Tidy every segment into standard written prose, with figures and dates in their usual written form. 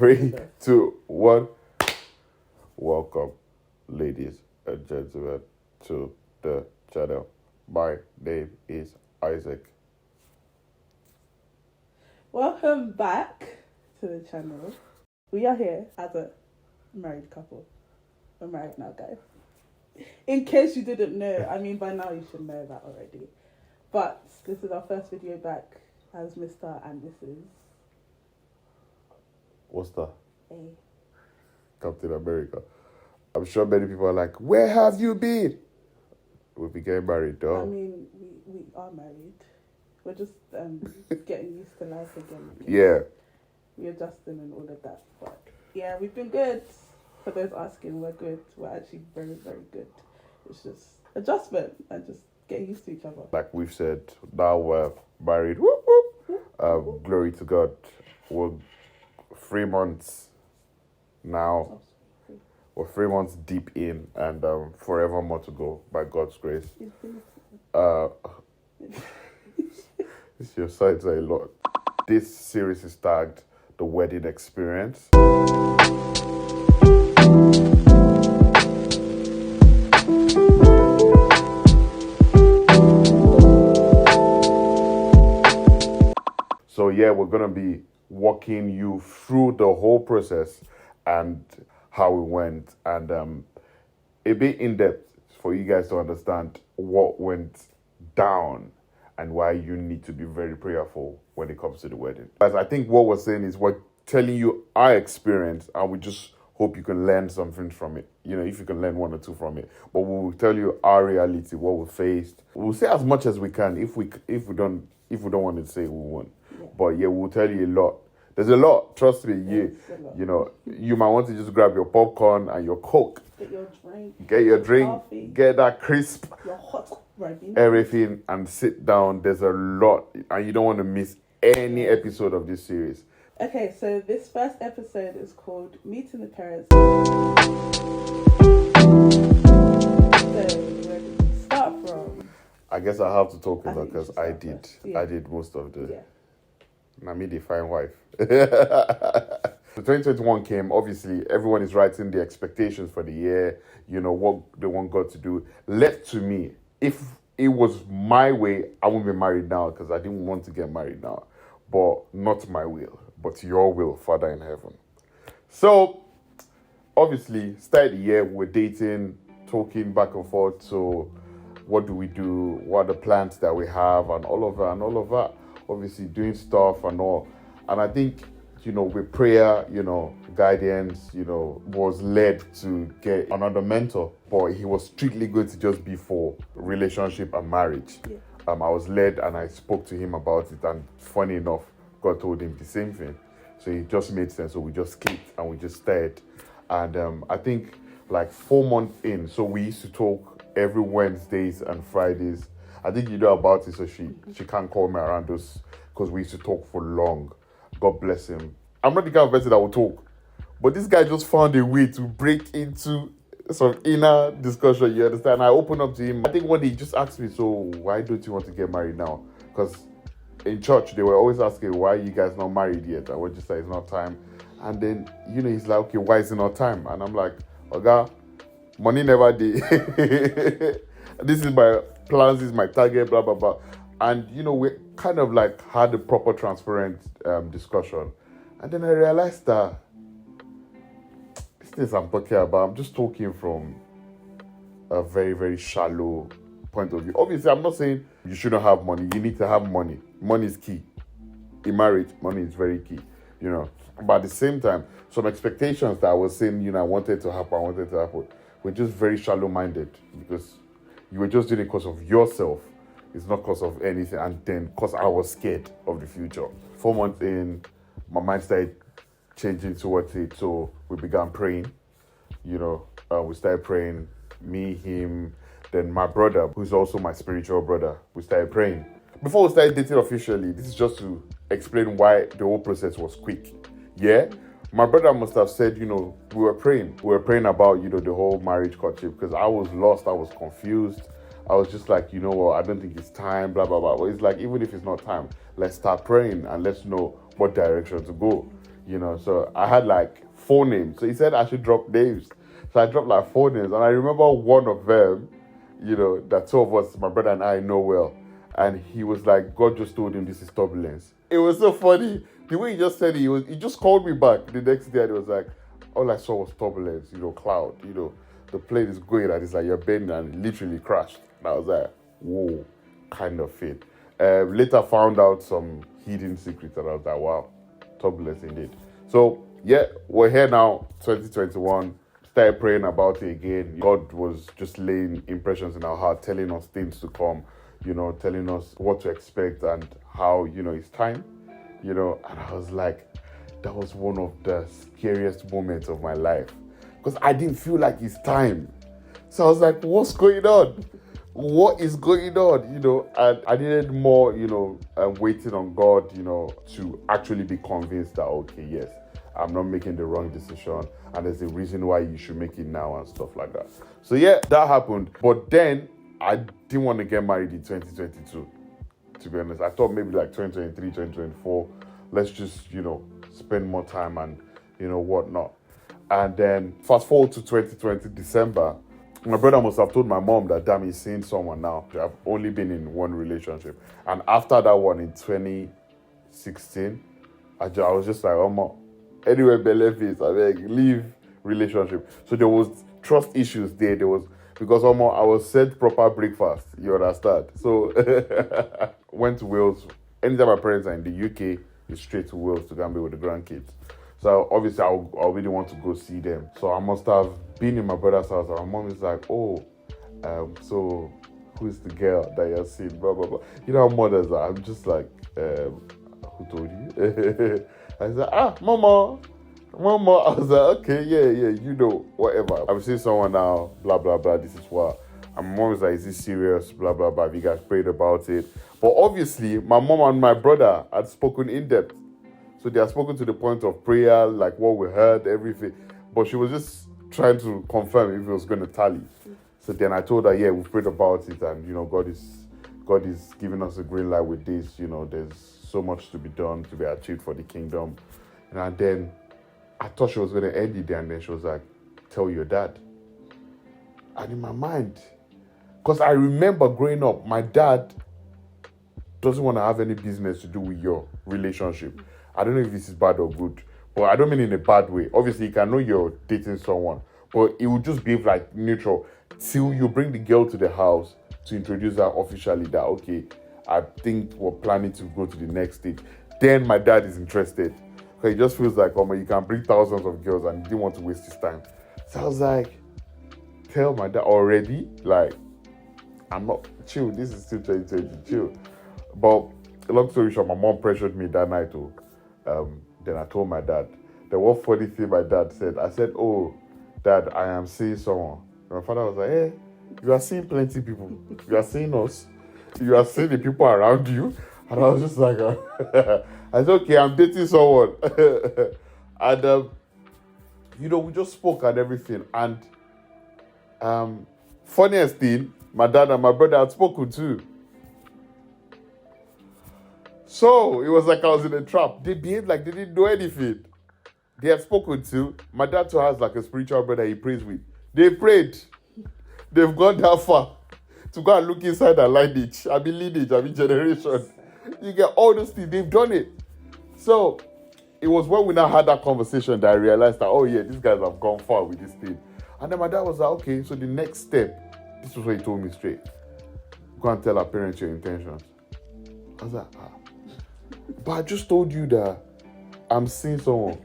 Three, 2, 1. Welcome, ladies and gentlemen, to the channel. My name is Isaac. Welcome back to the channel. We are here as a married couple. We're married now, guys. In case you didn't know, I mean, by now you should know that already. But this is our first video back as Mr. and Mrs. What's that? A. Captain America. I'm sure many people are like, where have you been? We'll be getting married, though. I mean, we are married. We're just getting used to life again. Yeah. We're adjusting and all of that. But yeah, we've been good. For those asking, we're good. We're actually very, very good. It's just adjustment and just getting used to each other. Like we've said, now we're married. Whoop, whoop. Glory to God. We're 3 months now. We're 3 months deep in and forever more to go by God's grace. Your sides are a lot. This series is tagged The Wedding Experience. So yeah, we're going to be walking you through the whole process and how it went, and a bit in depth for you guys to understand what went down and why you need to be very prayerful when it comes to the wedding. As I think what we're saying is we're telling you our experience, and we just hope you can learn something from it. You know, if you can learn 1 or 2 from it, but we will tell you our reality, what we faced. We'll say as much as we can. If we don't want to say, we won't. Yeah. But yeah, we'll tell you a lot. There's a lot, trust me. You know, you might want to just grab your popcorn and your Coke. Get your drink. Coffee, get that crisp. Your hot everything, and sit down. There's a lot, and you don't want to miss any episode of this series. Okay, so this first episode is called Meeting the Parents. So where did we start from? I guess I have to talk about because I did most of the. Yeah. I mean, the fine wife. The 2021 came. Obviously, everyone is writing the expectations for the year. You know what they want God to do. Left to me, if it was my way, I wouldn't be married now because I didn't want to get married now. But not my will, but your will, Father in heaven. So, obviously, start the year, we're dating, talking back and forth. So, what do we do? What are the plans that we have, and all of that. Obviously, doing stuff and all. And I think, you know, with prayer, you know, guidance, you know, was led to get another mentor. But he was strictly going to just be for relationship and marriage. Yeah. I was led and I spoke to him about it. And funny enough, God told him the same thing. So it just made sense. So we just clicked and we just started. And I think like 4 months in, so we used to talk every Wednesdays and Fridays. I think you know about it, so she can't call me around those because we used to talk for long. God bless him. I'm not the kind of person that will talk, but this guy just found a way to break into some inner discussion, you understand? I opened up to him. I think one day he just asked me, so why don't you want to get married now? Because in church, they were always asking, why are you guys not married yet? I would just say, it's not time. And then, you know, he's like, okay, why is it not time? And I'm like, Oga, money never did. This is my plans, this is my target, blah, blah, blah. And, you know, we kind of like had a proper transparent discussion. And then I realized that these things I'm talking about, I'm just talking from a very, very shallow point of view. Obviously, I'm not saying you shouldn't have money. You need to have money. Money is key. In marriage, money is very key, you know. But at the same time, some expectations that I was saying, you know, I wanted to happen, were just very shallow-minded because you were just doing it because of yourself. It's not because of anything. And then because I was scared of the future. 4 months in, my mind started changing towards it. So we began praying. You know, we started praying, me, him, then my brother, who's also my spiritual brother. We started praying. Before we started dating officially, this is just to explain why the whole process was quick. Yeah? My brother must have said, you know, we were praying. We were praying about, you know, the whole marriage courtship because I was lost. I was confused. I was just like, you know what, I don't think it's time, blah, blah, blah. But it's like, even if it's not time, let's start praying and let's know what direction to go. you know. So I had like 4 names. So he said I should drop names. So I dropped like 4 names. And I remember one of them, you know, that 2 of us, my brother and I, know well. And he was like, God just told him this is turbulence. It was so funny. The way he just said it, he just called me back the next day and it was like, all I saw was turbulence, you know, cloud, you know. The plane is going and it's like you're bending and it literally crashed. And I was like, whoa, kind of thing. Later found out some hidden secrets and I was like, wow, turbulence indeed. So yeah, we're here now, 2021. Started praying about it again. God was just laying impressions in our heart, telling us things to come, you know, telling us what to expect and how, you know, it's time, you know. And I was like, that was one of the scariest moments of my life because I didn't feel like it's time. So I was like, what's going on? What is going on? You know, and I needed more, you know, waiting on God, you know, to actually be convinced that, okay, yes, I'm not making the wrong decision and there's a reason why you should make it now and stuff like that. So yeah, that happened. But then I didn't want to get married in 2022, to be honest. I thought maybe like 2023, 2024, let's just, you know, spend more time and, you know, whatnot. And then fast forward to 2020, December, my brother must have told my mom that, damn, he's seeing someone now. I've only been in one relationship. And after that one in 2016, I was just like, oh, mom, anyway, benefits, I mean, leave relationship. So there was trust issues there. There was, because I was sent proper breakfast, you understand? So went to Wales. Anytime my parents are in the UK, it's straight to Wales to go and be with the grandkids. So obviously I really want to go see them. So I must have been in my brother's house and my mom is like, oh, so who's the girl that you're seeing? Blah, blah, blah. You know how mothers are. I'm just like, who told you? I said, mama. I was like, okay, yeah, you know, whatever. I'm seeing someone now, blah, blah, blah. This is what. And my mom was like, is this serious? Blah, blah, blah. Have you guys prayed about it? But obviously, my mom and my brother had spoken in depth. So they had spoken to the point of prayer, like what we heard, everything. But she was just trying to confirm if it was going to tally. So then I told her, yeah, we've prayed about it. And, you know, God is giving us a green light with this. You know, there's so much to be done, to be achieved for the kingdom. And then I thought she was going to end it there. And then she was like, tell your dad. And in my mind, because I remember growing up, my dad doesn't want to have any business to do with your relationship. I don't know if this is bad or good, but I don't mean in a bad way. Obviously, you can know you're dating someone, but it will just be like neutral till you bring the girl to the house to introduce her officially that, okay, I think we're planning to go to the next stage. Then my dad is interested. Because he just feels like, oh man, you can bring thousands of girls and he didn't want to waste his time. So I was like, tell my dad already? Like, I'm not, chill, this is still 2020, chill. But long story short, my mom pressured me that night too. Then I told my dad. The one funny thing my dad said, I said, oh, Dad, I am seeing someone. My father was like, hey, you are seeing plenty people. You are seeing us. You are seeing the people around you. And I was just like, I said, okay, I'm dating someone. And, you know, we just spoke and everything. And funniest thing, my dad and my brother had spoken too. So it was like I was in a trap. They behaved like they didn't know anything. They had spoken to. My dad too has like a spiritual brother he prays with. They prayed. They've gone that far to go and look inside their lineage. I mean generation. You get all those things. They've done it. So it was when we now had that conversation that I realized that, oh yeah, these guys have gone far with this thing. And then my dad was like, okay, so the next step, this was what he told me straight. Go and tell our parents your intentions. I was like, but I just told you that I'm seeing someone.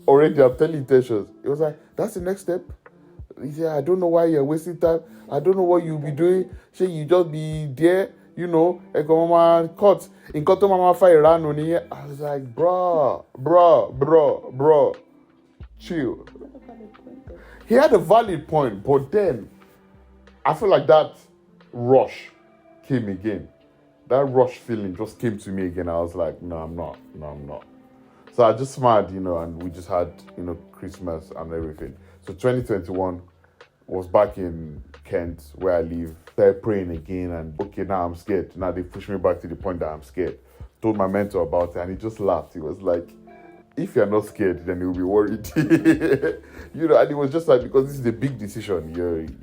Already I'm telling intentions. It was like, that's the next step. He said, I don't know why you're wasting time. I don't know what you'll be doing. Say you just be there, you know, mama cut. In to mama fire ran on here. I was like, bro, chill. He had a valid point, but then I feel like that rush came again. That rush feeling just came to me again. I was like, no, I'm not. So I just smiled, you know, and we just had, you know, Christmas and everything. So 2021 was back in Kent, where I live. Started praying again, and okay, now I'm scared. Now they pushed me back to the point that I'm scared. Told my mentor about it, and he just laughed. He was like, if you're not scared, then you'll be worried. You know, and it was just like, because this is a big decision.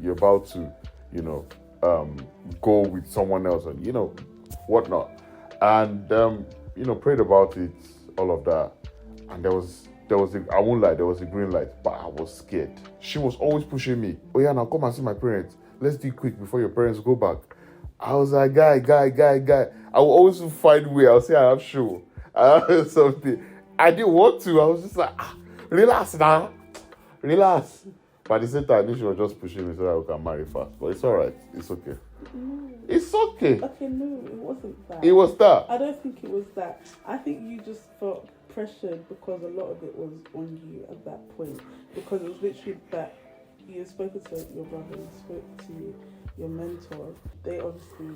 You're about to, you know, go with someone else and, you know, whatnot. And, you know, prayed about it, all of that. And I won't lie, there was a green light, but I was scared. She was always pushing me. Oh yeah, now come and see my parents. Let's do it quick before your parents go back. I was like, guy. I will always find a way. I'll say I have show. I have something. I didn't want to. I was just like, relax now. Relax. But at the same time, she was just pushing me so that we can marry fast. But it's alright. It's okay. No. It's okay. Okay, no, it wasn't that. It was that. I don't think it was that. I think you just felt pressured because a lot of it was on you at that point. Because it was literally that you had spoken to your brother, you spoke to your mentor. They obviously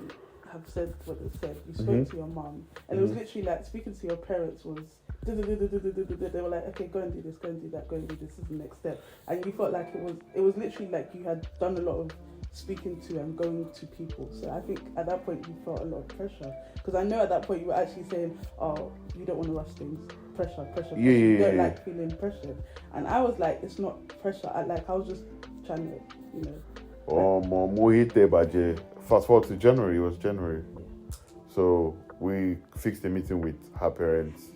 have said what they said. You spoke to your mum. And it was literally like speaking to your parents was... They were like, okay, go and do this, go and do that, go and do this. This is the next step. And you felt like it was literally like you had done a lot of speaking to and going to people. So I think at that point you felt a lot of pressure, because I know at that point you were actually saying, oh, you don't want to rush things, pressure. You don't like feeling pressured. And I was like, it's not pressure. I was just trying to, you know. Fast forward to January. It was January, so we fixed a meeting with her parents.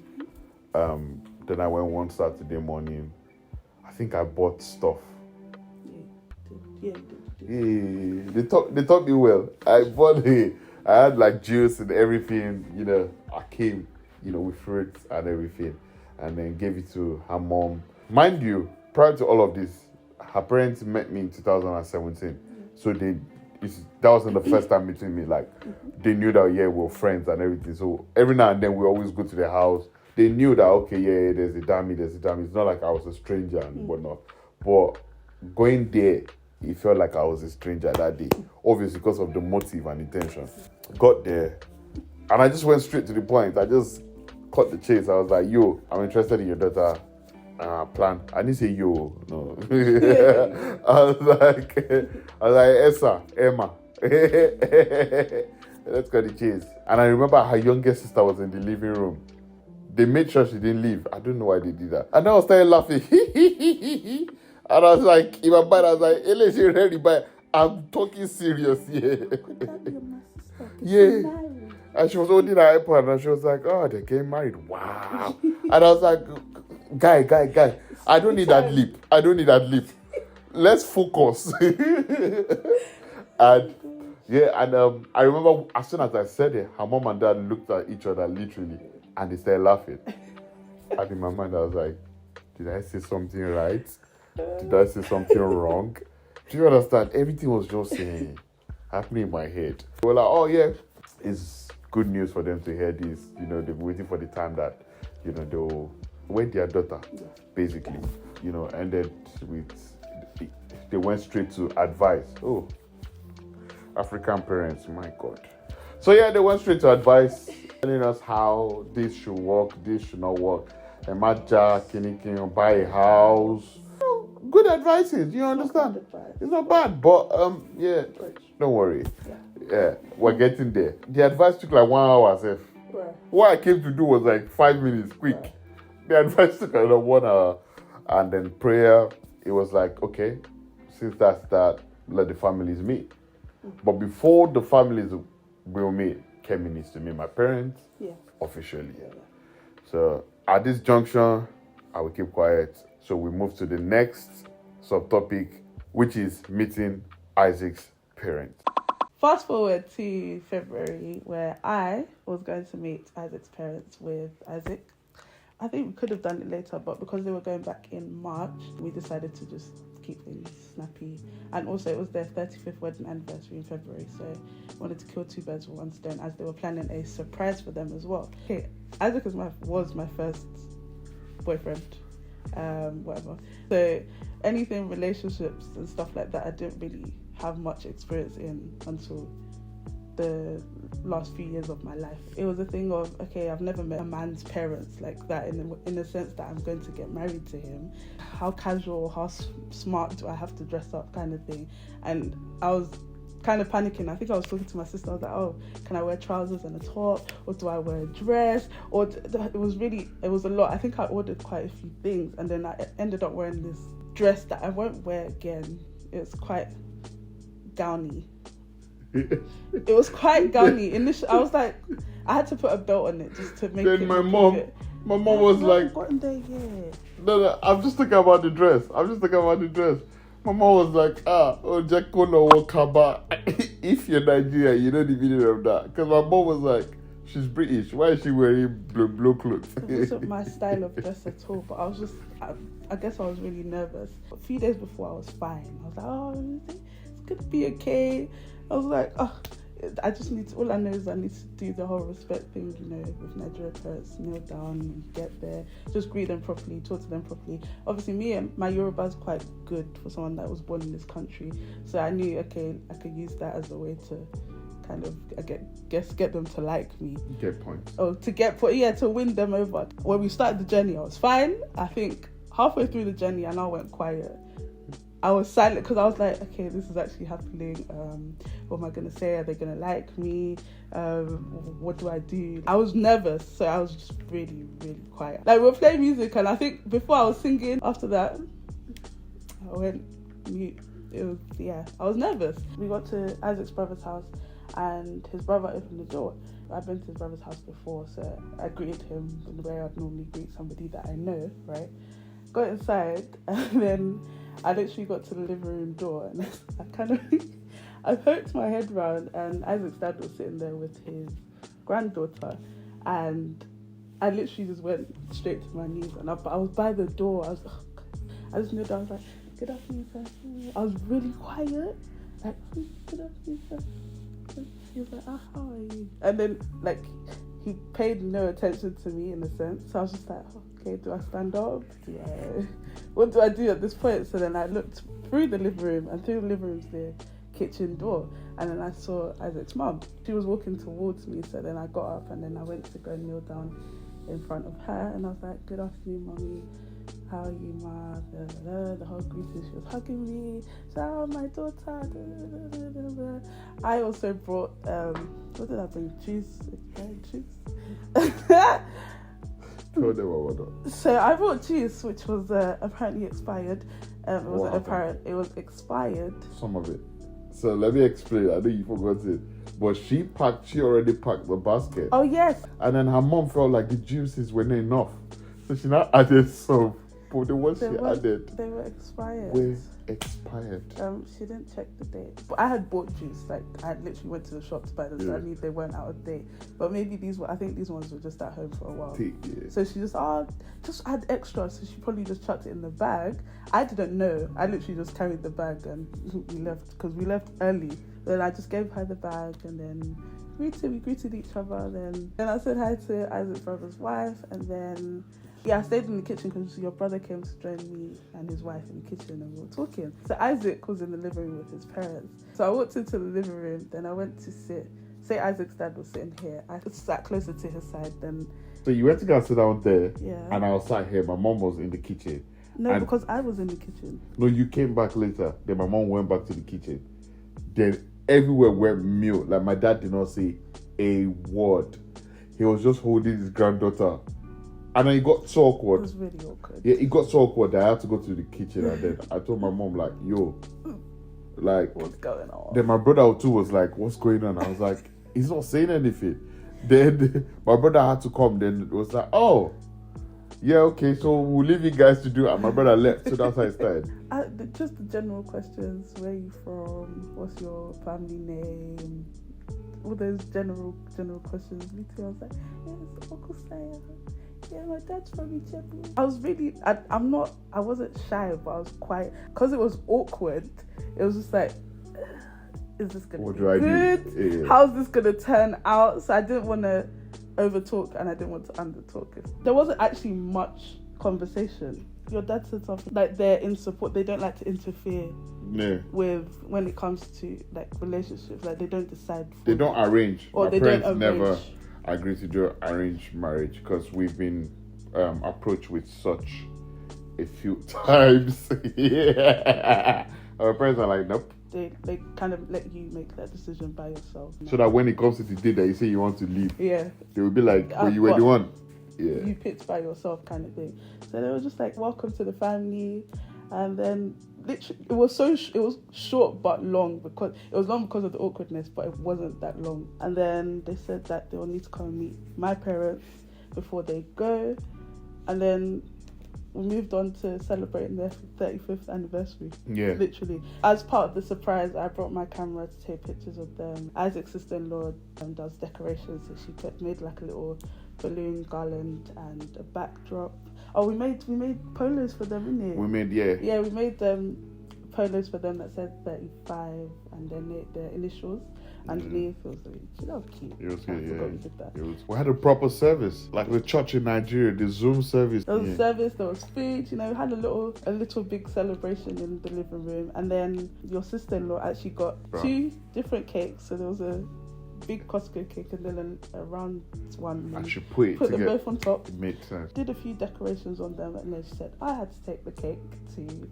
Then I went one Saturday morning. I think I bought stuff. Yeah. They taught me well. I had like juice and everything, you know. I came, you know, with fruits and everything, and then gave it to her mom. Mind you, prior to all of this, her parents met me in 2017. So that wasn't the first time meeting me. Like, they knew that, yeah, we were friends and everything. So every now and then we always go to their house. They knew that, okay, yeah, there's a dummy. It's not like I was a stranger and whatnot. But going there, it felt like I was a stranger that day. Obviously, because of the motive and intention. Got there, and I just went straight to the point. I just cut the chase. I was like, yo, I'm interested in your daughter. Plan. I didn't say yo, no. I was like, Essa, Emma. Let's cut the chase. And I remember her youngest sister was in the living room. They made sure she didn't leave. I don't know why they did that. And I was started laughing. And I was like, in my mind, I was like, Ele, she ready, but I'm talking serious here. Yeah. And she was holding her iPad and she was like, oh, they're getting married. Wow. And I was like, guy. I don't need that leap. Let's focus. And I remember as soon as I said it, her mom and dad looked at each other literally and they started laughing. And in my mind, I was like, did I say something right? Did I say something wrong? Do you understand? Everything was just happening in my head. They were like, oh yeah, it's good news for them to hear this. You know, they've been waiting for the time that, you know, they'll wed their daughter, basically. You know, ended with, they went straight to advice. Oh, African parents, my God. So yeah, they went straight to advice, telling us how this should work, this should not work. And can buy a house. Good advices, you understand? It's not bad, but yeah, don't worry. Yeah, we're getting there. The advice took like 1 hour, Seth. What I came to do was like 5 minutes, quick. The advice took like 1 hour. And then prayer, it was like, okay, since that's that, let the families meet. But before the families will meet, Kemi needs to meet my parents officially. So at this junction, I will keep quiet. So we move to the next subtopic, which is meeting Isaac's parents. Fast forward to February, where I was going to meet Isaac's parents with Isaac. I think we could have done it later, but because they were going back in March, we decided to just keep things snappy. And also, it was their 35th wedding anniversary in February, so I wanted to kill two birds with one stone, as they were planning a surprise for them as well. Okay, Isaac was my first boyfriend, whatever. So anything relationships and stuff like that, I didn't really have much experience in until the last few years of my life. It was a thing of, okay, I've never met a man's parents like that in the sense that I'm going to get married to him. How casual, how smart do I have to dress up, kind of thing. And I was kind of panicking. I think I was talking to my sister. I was like, oh, can I wear trousers and a top, or do I wear a dress? Or it was a lot. I think I ordered quite a few things, and then I ended up wearing this dress that I won't wear again. It's quite gowny. It was quite gowny. Initially, I was like, I had to put a belt on it just to make it. Then my mom was like, gotten there yet. no, I'm just thinking about the dress. My mom was like, Jack Kono Wakaba. If you're Nigerian, you know the meaning of that. Because my mom was like, she's British. Why is she wearing blue clothes? It wasn't my style of dress at all. But I was just, I guess I was really nervous. A few days before, I was fine. I was like, oh, it's going to be okay. I was like, oh, I just need to, all I know is I need to do the whole respect thing, with Nigerian parents, kneel down, get there, just greet them properly, talk to them properly. Obviously, my Yoruba is quite good for someone that was born in this country. So I knew, okay, I could use that as a way to kind of, get them to like me. Get points. Oh, to win them over. When we started the journey, I was fine. I think halfway through the journey, I now went quiet. I was silent because I was like, okay, this is actually happening. What am I going to say? Are they going to like me? What do I do? I was nervous, so I was just really, really quiet. Like, we were playing music, and I think before I was singing, after that, I went mute. I was nervous. We got to Isaac's brother's house, and his brother opened the door. I've been to his brother's house before, so I greeted him in the way I'd normally greet somebody that I know, right? Got inside, and then I literally got to the living room door, and I poked my head round, and Isaac's dad was sitting there with his granddaughter, and I literally just went straight to my knees, and I was by the door. I just kneeled down. I was like, "Good afternoon, sir." I was really quiet, like, "Good afternoon, sir." He was like, "How are you?" And then, like, he paid no attention to me in a sense. So I was just like, okay, do I stand up? What do I do at this point? So then I looked through the living room, and through the living room's the kitchen door, and then I saw Isaac's mum. She was walking towards me, so then I got up, and then I went to go kneel down in front of her, and I was like, "Good afternoon, mummy. How are you, ma?" The whole greeting. She was hugging me. So, "Oh, my daughter." I also brought, what did I bring? Juice. Told them what not. So I brought juice, which was apparently expired. It wasn't apparent. It was expired. Some of it. So let me explain. I know you forgot it. But she already packed the basket. Oh, yes. And then her mom felt like the juices were not enough. So she now added some. But the ones she added. They were expired. She didn't check the date. But I had bought juice. Like, I literally went to the shop to buy them. So I knew they weren't out of date. But maybe I think these ones were just at home for a while. So she just add extra. So she probably just chucked it in the bag. I didn't know. I literally just carried the bag, and we left because we left early. Then I just gave her the bag, and then we greeted each other. Then I said hi to Isaac's brother's wife, and then I stayed in the kitchen because your brother came to join me and his wife in the kitchen, and we were talking. So Isaac was in the living room with his parents. So I walked into the living room, then I went to say Isaac's dad was sitting here. I sat closer to his side. Then. So you went to go sit down there, yeah, and I was sat here. My mom was in the kitchen. No, because I was in the kitchen. No, you came back later. Then my mom went back to the kitchen. Then everywhere went mute. Like, my dad did not say a word. He was just holding his granddaughter. And then it got so awkward. It was really awkward. Yeah, it got so awkward that I had to go to the kitchen, and then I told my mom, like, yo, like, what's going on? Then my brother too was like, what's going on? I was like, he's not saying anything. Then my brother had to come. Then it was like, oh, yeah, okay, so we'll leave you guys to do it. And my brother left, so that's how it started. Just the general questions. Where are you from? What's your family name? All those general questions. Me too. I was like, yeah, it's Uncle Saya. Yeah, my dad's from Ijebu. I was really, I wasn't shy, but I was quiet. Because it was awkward, it was just like, is this going to be good? Yeah. How's this going to turn out? So I didn't want to overtalk, and I didn't want to undertalk. There wasn't actually much conversation. Your dad said something like they're in support. They don't like to interfere with when it comes to like relationships. Like, they don't decide. They don't arrange. Or my they parents don't arrange. Never agreed to do arranged marriage because we've been approached with such a few times. Yeah, our parents are like, nope. they kind of let you make that decision by yourself. So that when it comes to the day that you say you want to leave, Yeah. they will be like, but you were the one. Yeah. You picked by yourself kind of thing. So they were just like, welcome to the family. And then literally, it was short but long, because it was long because of the awkwardness, but it wasn't that long. And then they said that they'll need to come and meet my parents before they go. And then we moved on to celebrating their 35th anniversary. Yeah. Literally. As part of the surprise, I brought my camera to take pictures of them. Isaac's sister-in-law does decorations, so she made like a little balloon garland and a backdrop. Oh, we made polos for them, innit? We made, yeah. Yeah, we made polos for them that said 35 and then their initials underneath. It was cute. It was I good, forgot yeah. we did that. We had a proper service, like the church in Nigeria, the Zoom service. There was a service, there was food, we had a little big celebration in the living room. And then your sister-in-law actually got 2 different cakes. So there was a big Costco cake and then a round one. I should put them both on top. It made sense. Did a few decorations on them, and then she said I had to take the cake to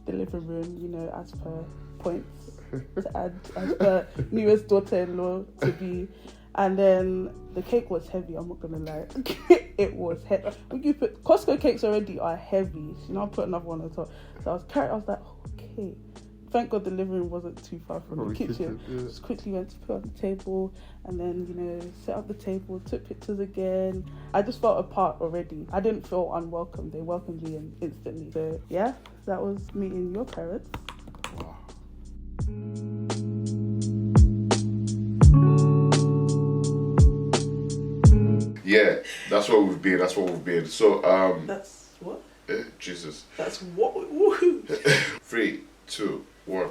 the living room, as per points to add as per newest daughter-in-law to be. And then the cake was heavy, I'm not gonna lie. It was heavy. When you put Costco cakes already are heavy, so I put another one on top. So I was like, okay. Thank God the living room wasn't too far from the kitchen. Just quickly went to put on the table and then, set up the table, took pictures again. I just felt a part already. I didn't feel unwelcome. They welcomed me in instantly. So yeah, that was meeting your parents. Wow. Yeah, that's what we've been. So That's what? Jesus. That's what? 3, 2, 1.